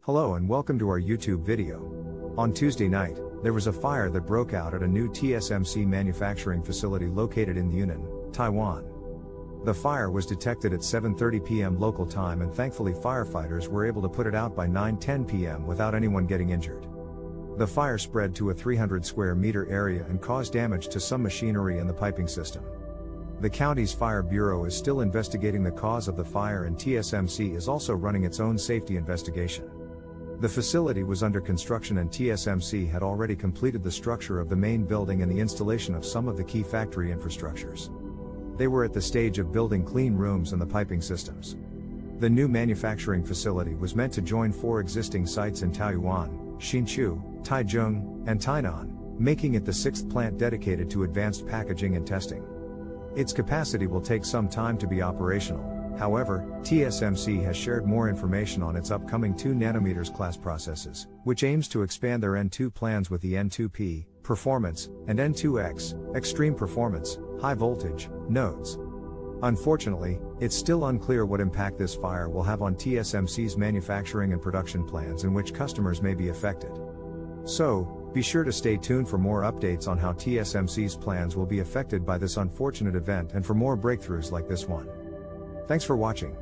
Hello and welcome to our YouTube video. On Tuesday night, there was a fire that broke out at a new TSMC manufacturing facility located in Yunnan, Taiwan. The fire was detected at 7:30 p.m. local time, and thankfully firefighters were able to put it out by 9:10 p.m. without anyone getting injured. The fire spread to a 300 square meter area and caused damage to some machinery and the piping system. The county's fire bureau is still investigating the cause of the fire, and TSMC is also running its own safety investigation. The facility was under construction, and TSMC had already completed the structure of the main building and the installation of some of the key factory infrastructures. They were at the stage of building clean rooms and the piping systems. The new manufacturing facility was meant to join 4 existing sites in Taoyuan, Hsinchu, Taichung, and Tainan, making it the 6th plant dedicated to advanced packaging and testing. Its capacity will take some time to be operational. However, TSMC has shared more information on its upcoming 2 nanometers class processes, which aims to expand their N2 plans with the N2P, performance, and N2X, extreme performance, high voltage, nodes. Unfortunately, it's still unclear what impact this fire will have on TSMC's manufacturing and production plans and which customers may be affected. So, be sure to stay tuned for more updates on how TSMC's plans will be affected by this unfortunate event and for more breakthroughs like this one. Thanks for watching.